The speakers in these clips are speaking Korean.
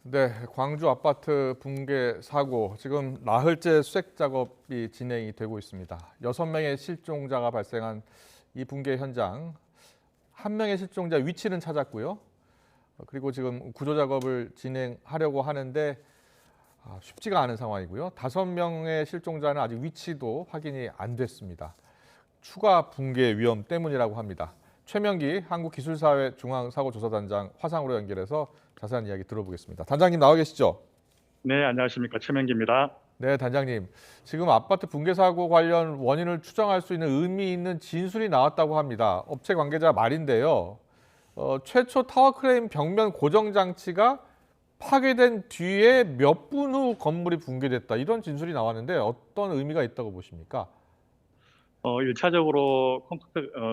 네, 광주 아파트 붕괴 사고 지금 나흘째 수색 작업이 진행이 되고 있습니다. 6명의 실종자가 발생한 이 붕괴 현장, 한 명의 실종자 위치는 찾았고요. 그리고 지금 구조 작업을 진행하려고 하는데 쉽지가 않은 상황이고요. 5명의 실종자는 아직 위치도 확인이 안 됐습니다. 추가 붕괴 위험 때문이라고 합니다. 최명기 한국기술사회 중앙사고조사단장 화상으로 연결해서 자세한 이야기 들어보겠습니다. 단장님 나와 계시죠? 네, 안녕하십니까. 최명기입니다. 네, 단장님. 지금 아파트 붕괴 사고 관련 원인을 추정할 수 있는 의미 있는 진술이 나왔다고 합니다. 업체 관계자 말인데요. 최초 타워 크레인 벽면 고정 장치가 파괴된 뒤에 몇 분 후 건물이 붕괴됐다. 이런 진술이 나왔는데 어떤 의미가 있다고 보십니까? 1차적으로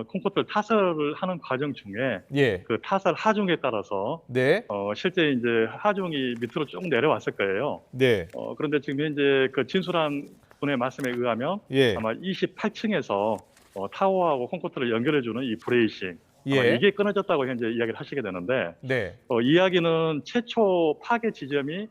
콘크리트 타설을 하는 과정 중에 예. 그 타설 하중에 따라서 네. 실제 이제 하중이 밑으로 쭉 내려왔을 거예요. 네. 그런데 지금 현재 그 진술한 분의 말씀에 의하면 예. 아마 28층에서 타워하고 콘크리트를 연결해주는 이 브레이싱, 아마 예. 이게 끊어졌다고 현재 이야기를 하시게 되는데, 네. 이야기는 최초 파괴 지점이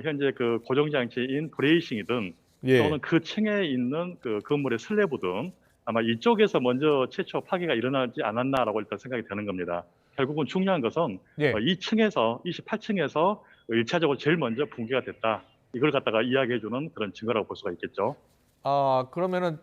현재 그 고정장치인 브레이싱이든 예. 또는 그 층에 있는 그 건물의 슬래브든 아마 이쪽에서 먼저 최초 파괴가 일어나지 않았나라고 일단 생각이 되는 겁니다. 결국은 중요한 것은 예. 2층에서 28층에서 1차적으로 제일 먼저 붕괴가 됐다. 이걸 갖다가 이야기해주는 그런 증거라고 볼 수가 있겠죠. 그러면은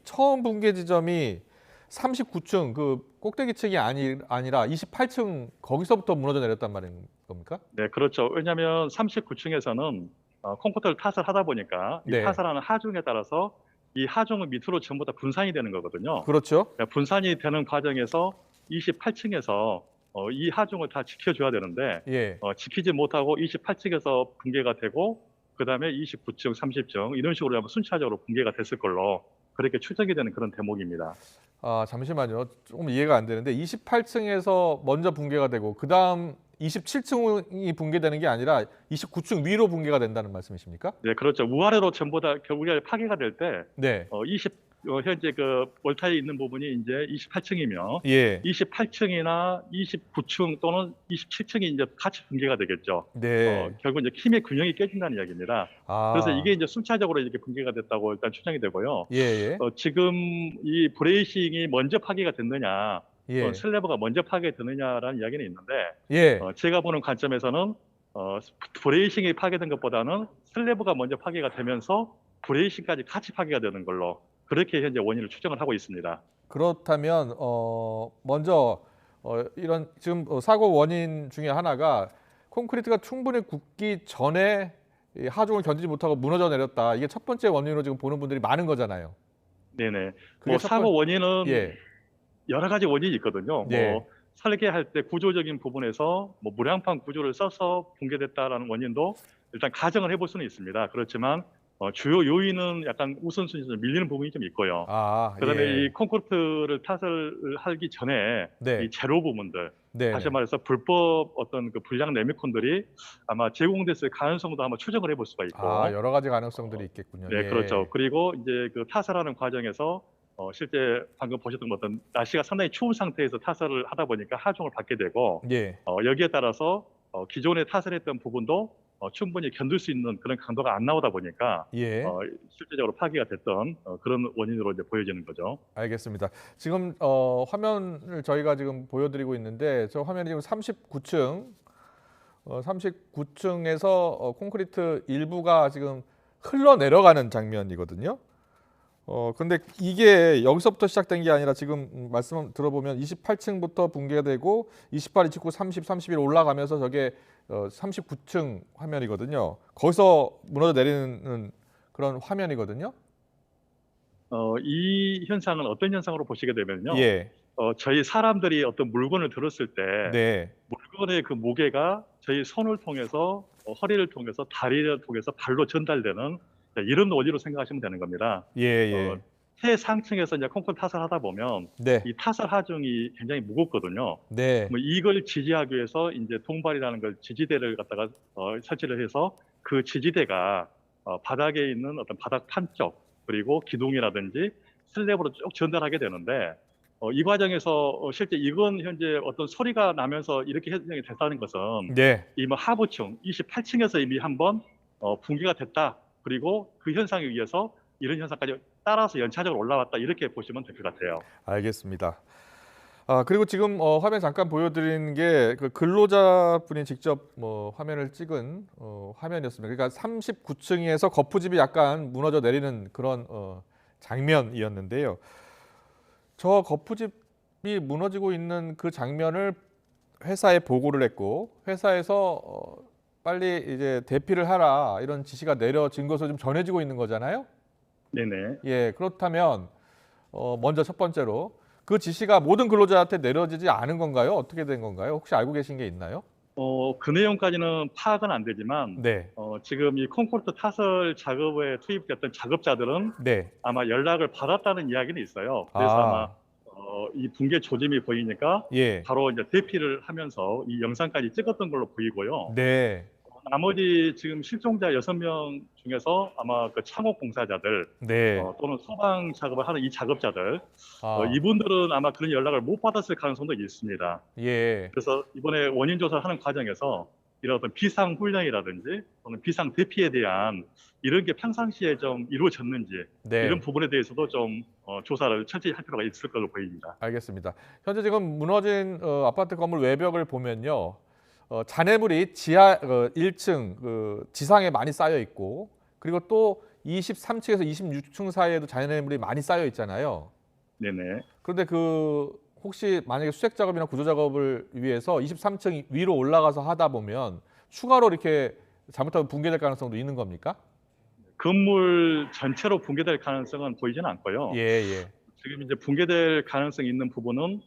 처음 붕괴 지점이 39층 그 꼭대기 층이 아니라 28층 거기서부터 무너져 내렸단 말인 겁니까? 네, 그렇죠. 왜냐하면 39층에서는 콘크리트를 타설하다 보니까 이 네. 타설하는 하중에 따라서 이 하중은 밑으로 전부 다 분산이 되는 거거든요. 그렇죠. 분산이 되는 과정에서 28층에서 이 하중을 다 지켜줘야 되는데 예. 지키지 못하고 28층에서 붕괴가 되고 그다음에 29층, 30층 이런 식으로 아마 순차적으로 붕괴가 됐을 걸로 그렇게 추정이 되는 그런 대목입니다. 잠시만요. 조금 이해가 안 되는데 28층에서 먼저 붕괴가 되고 그다음 27층이 붕괴되는 게 아니라 29층 위로 붕괴가 된다는 말씀이십니까? 네, 그렇죠. 위아래로 전부 다 결국에 파괴가 될 때 네. 현재 그 월타에 있는 부분이 이제 28층이며 예. 28층이나 29층 또는 27층이 이제 같이 붕괴가 되겠죠. 네. 결국 이제 힘의 균형이 깨진다는 이야기입니다. 그래서 아. 이게 이제 순차적으로 이렇게 붕괴가 됐다고 일단 추정이 되고요. 예예. 지금 이 브레이싱이 먼저 파괴가 됐느냐, 또는 예. 슬래브가 먼저 파괴되느냐라는 이야기는 있는데, 예. 제가 보는 관점에서는 브레이싱이 파괴된 것보다는 슬래브가 먼저 파괴가 되면서 브레이싱까지 같이 파괴가 되는 걸로 그렇게 현재 원인을 추정을 하고 있습니다. 그렇다면 먼저 이런 지금 사고 원인 중에 하나가 콘크리트가 충분히 굳기 전에 이 하중을 견디지 못하고 무너져 내렸다. 이게 첫 번째 원인으로 지금 보는 분들이 많은 거잖아요. 네네. 그게 첫 번. 사고 원인은 예. 여러 가지 원인이 있거든요. 네. 설계할 때 구조적인 부분에서 무량판 구조를 써서 붕괴됐다라는 원인도 일단 가정을 해볼 수는 있습니다. 그렇지만 주요 요인은 약간 우선순위에서 밀리는 부분이 좀 있고요. 그다음에 이 예. 콘크리트를 타설을 하기 전에 이 네. 제로 부분들, 다시 네네. 말해서 불법 어떤 그 불량 레미콘들이 아마 제공됐을 가능성도 한번 추정을 해볼 수가 있고, 여러 가지 가능성들이 있겠군요. 네, 그렇죠. 예. 그리고 이제 그 타설하는 과정에서 실제 방금 보셨던 어떤 날씨가 상당히 추운 상태에서 타설을 하다 보니까 하중을 받게 되고, 예. 여기에 따라서 기존에 타설했던 부분도 충분히 견딜 수 있는 그런 강도가 안 나오다 보니까 예. 실제적으로 파기가 됐던 그런 원인으로 이제 보여지는 거죠. 알겠습니다. 지금 화면을 저희가 지금 보여드리고 있는데 저 화면이 지금 39층 39층에서 콘크리트 일부가 지금 흘러내려가는 장면이거든요. 근데 이게 여기서부터 시작된 게 아니라 지금 말씀 들어보면 28층부터 붕괴가 되고 28, 29, 30, 31 올라가면서 저게 39층 화면이거든요. 거기서 무너져 내리는 그런 화면이거든요. 이 현상은 어떤 현상으로 보시게 되면요. 예. 저희 사람들이 어떤 물건을 들었을 때 네. 물건의 그 무게가 저희 손을 통해서 허리를 통해서 다리를 통해서 발로 전달되는 이런 원리로 생각하시면 되는 겁니다. 예예. 최상층에서 이제 콘크리트 타설하다 보면 네. 이 타설 하중이 굉장히 무겁거든요. 네. 이걸 지지하기 위해서 이제 동발이라는 걸 지지대를 갖다가 설치를 해서 그 지지대가 바닥에 있는 어떤 바닥판 쪽 그리고 기둥이라든지 슬랩으로 쭉 전달하게 되는데 이 과정에서 실제 이건 현재 어떤 소리가 나면서 이렇게 현장이 됐다는 것은 네. 이 뭐 하부층 28층에서 이미 한번 붕괴가 됐다. 그리고 그 현상에 의해서 이런 현상까지 따라서 연차적으로 올라왔다. 이렇게 보시면 될 것 같아요. 알겠습니다. 그리고 지금 화면 잠깐 보여드린 게 그 근로자분이 직접 화면을 찍은 화면이었습니다. 그러니까 39층에서 거푸집이 약간 무너져 내리는 그런 장면이었는데요. 저 거푸집이 무너지고 있는 그 장면을 회사에 보고를 했고 회사에서 빨리 이제 대피를 하라 이런 지시가 내려진 것으로 좀 전해지고 있는 거잖아요. 네네. 예, 그렇다면 먼저 첫 번째로 그 지시가 모든 근로자한테 내려지지 않은 건가요? 어떻게 된 건가요? 혹시 알고 계신 게 있나요? 그 내용까지는 파악은 안 되지만 네, 지금 이 콘크리트 타설 작업에 투입됐던 작업자들은 네. 아마 연락을 받았다는 이야기는 있어요. 그래서 아마 아, 이 붕괴 조짐이 보이니까 예, 바로 이제 대피를 하면서 이 영상까지 찍었던 걸로 보이고요. 네, 나머지 지금 실종자 6명 중에서 아마 그 창업 공사자들 네. 또는 소방 작업을 하는 이 작업자들 아, 이분들은 아마 그런 연락을 못 받았을 가능성도 있습니다. 예, 그래서 이번에 원인 조사를 하는 과정에서 이런 어떤 비상 훈련이라든지 또는 비상 대피에 대한 이런 게 평상시에 좀 이루어졌는지 이런 네. 부분에 대해서도 좀 조사를 철저히 할 필요가 있을 걸로 보입니다. 알겠습니다. 현재 지금 무너진 아파트 건물 외벽을 보면요. 잔해물이 지하 1층 지상에 많이 쌓여 있고 그리고 또 23층에서 26층 사이에도 잔해물이 많이 쌓여 있잖아요. 네네. 그런데 혹시 만약에 수색 작업이나 구조 작업을 위해서 23층 위로 올라가서 하다 보면 추가로 이렇게 잘못하면 붕괴될 가능성도 있는 겁니까? 건물 전체로 붕괴될 가능성은 보이지는 않고요. 예, 예. 지금 이제 붕괴될 가능성이 있는 부분은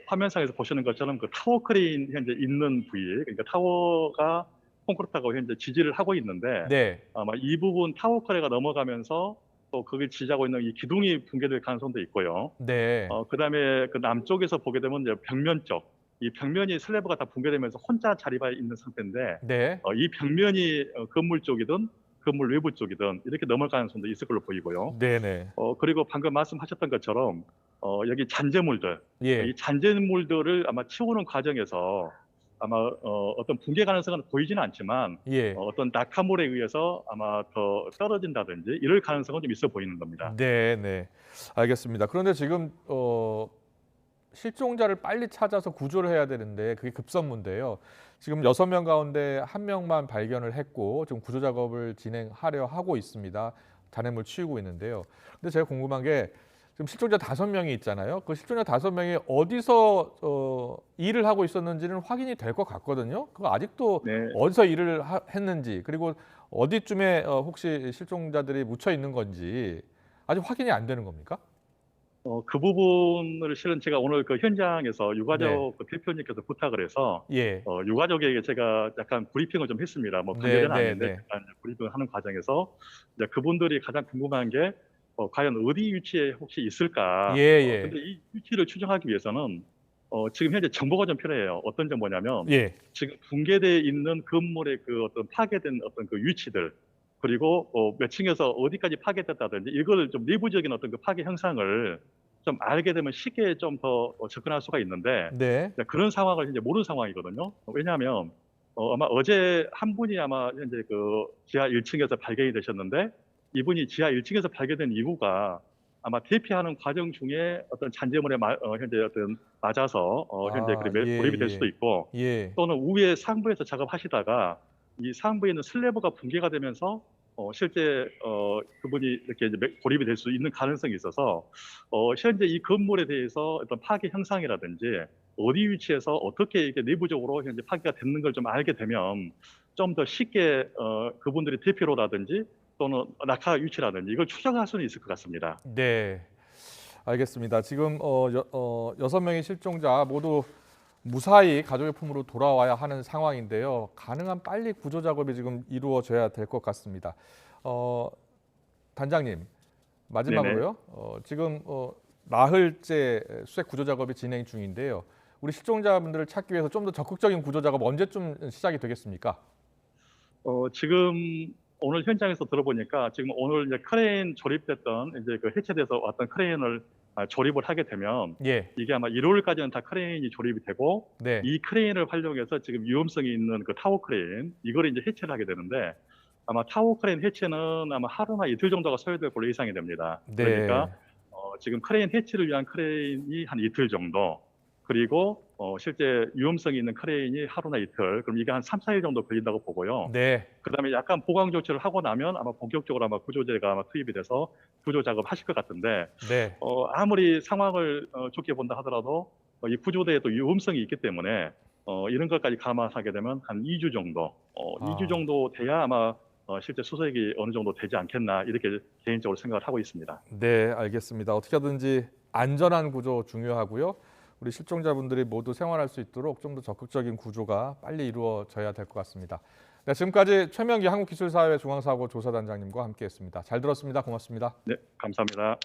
화면상에서 보시는 것처럼 그 타워 크레인 현재 있는 부위, 그러니까 타워가 콘크리트하고 현재 지지를 하고 있는데 네. 아마 이 부분 타워 크레인가 넘어가면서 또 거기 지지하고 있는 이 기둥이 붕괴될 가능성도 있고요. 네. 그다음에 그 남쪽에서 보게 되면 이제 벽면 쪽, 이 벽면이 슬래브가 다 붕괴되면서 혼자 자리가 있는 상태인데 네. 이 벽면이 건물 쪽이든 건물 외부 쪽이든 이렇게 넘어갈 가능성도 있을 걸로 보이고요. 네, 네. 그리고 방금 말씀하셨던 것처럼 여기 잔재물들, 예. 이 잔재물들을 아마 치우는 과정에서 아마 어떤 붕괴 가능성은 보이지는 않지만 예. 어떤 낙하물에 의해서 아마 더 떨어진다든지 이럴 가능성은 좀 있어 보이는 겁니다. 네, 네. 알겠습니다. 그런데 지금 실종자를 빨리 찾아서 구조를 해야 되는데 그게 급선무인데요. 지금 6명 가운데 1명만 발견을 했고 지금 구조 작업을 진행하려 하고 있습니다. 잔해물 치우고 있는데요. 근데 제가 궁금한 게 지금 실종자 5명이 있잖아요. 그 실종자 5명이 어디서 일을 하고 있었는지는 확인이 될 것 같거든요. 그거 아직도 네, 어디서 일을 했는지 그리고 어디쯤에 혹시 실종자들이 묻혀 있는 건지 아직 확인이 안 되는 겁니까? 그 부분을 실은 제가 오늘 그 현장에서 네. 유가족 그 대표님께서 부탁을 해서 예. 유가족에게 제가 약간 브리핑을 좀 했습니다. 뭐 네, 관계자는 네, 아닌데 네. 약간 브리핑을 하는 과정에서 이제 그분들이 가장 궁금한 게 과연 어디 위치에 혹시 예, 있을까? 예. 근데 이 위치를 추정하기 위해서는 지금 현재 정보가 좀 필요해요. 어떤 정보냐면 예. 지금 붕괴되어 있는 건물의 그 어떤 파괴된 어떤 그 위치들 그리고 몇 층에서 어디까지 파괴됐다든지 이걸 좀 내부적인 어떤 그 파괴 형상을 좀 알게 되면 쉽게 좀 더 접근할 수가 있는데 네. 그런 상황을 현재 모르는 상황이거든요. 왜냐하면 아마 어제 한 분이 아마 현재 그 지하 1층에서 발견이 되셨는데 이분이 지하 1층에서 발견된 이후가 아마 대피하는 과정 중에 어떤 잔재물에 현재 어떤 맞아서 현재 아, 예, 고립이 될 수도 예. 있고 예. 또는 위에 상부에서 작업하시다가 이 상부에 있는 슬래브가 붕괴가 되면서 실제 그분이 이렇게 이제 고립이 될 수 있는 가능성이 있어서 현재 이 건물에 대해서 어떤 파괴 형상이라든지 어디 위치에서 어떻게 이게 내부적으로 현재 파괴가 됐는 걸 좀 알게 되면 좀 더 쉽게 그분들이 대피로라든지 또는 낙하 위치라든지 이걸 추정할 수는 있을 것 같습니다. 네. 알겠습니다. 지금 6명의 실종자 모두 무사히 가족의 품으로 돌아와야 하는 상황인데요. 가능한 빨리 구조 작업이 지금 이루어져야 될 것 같습니다. 어, 단장님, 네네. 마지막으로요. 지금 나흘째 수색 구조 작업이 진행 중인데요. 우리 실종자분들을 찾기 위해서 좀 더 적극적인 구조 작업 언제쯤 시작이 되겠습니까? 지금 오늘 현장에서 들어보니까 지금 오늘 이제 크레인 조립됐던 이제 그 해체돼서 왔던 크레인을 조립을 하게 되면 예. 이게 아마 1월까지는 다 크레인이 조립이 되고 네. 이 크레인을 활용해서 지금 위험성이 있는 그 타워 크레인 이걸 이제 해체를 하게 되는데 아마 타워 크레인 해체는 아마 하루나 이틀 정도가 소요될 걸로 예상이 됩니다. 네. 그러니까 지금 크레인 해체를 위한 크레인이 한 이틀 정도 그리고 실제 위험성이 있는 크레인이 하루나 이틀 그럼 이게 한 3, 4일 정도 걸린다고 보고요. 네. 그다음에 약간 보강 조치를 하고 나면 아마 본격적으로 아마 구조대가 아마 투입이 돼서 구조 작업 하실 것 같은데 네. 아무리 상황을 좋게 본다 하더라도 이 구조대에도 위험성이 있기 때문에 이런 것까지 감안하게 되면 한 2주 정도, 2주 정도 돼야 아마 실제 수색이 어느 정도 되지 않겠나 이렇게 개인적으로 생각을 하고 있습니다. 네, 알겠습니다. 어떻게 하든지 안전한 구조 중요하고요. 우리 실종자분들이 모두 생활할 수 있도록 좀 더 적극적인 구조가 빨리 이루어져야 될 것 같습니다. 네, 지금까지 최명기 한국기술사회 중앙사고 조사단장님과 함께했습니다. 잘 들었습니다. 고맙습니다. 네, 감사합니다.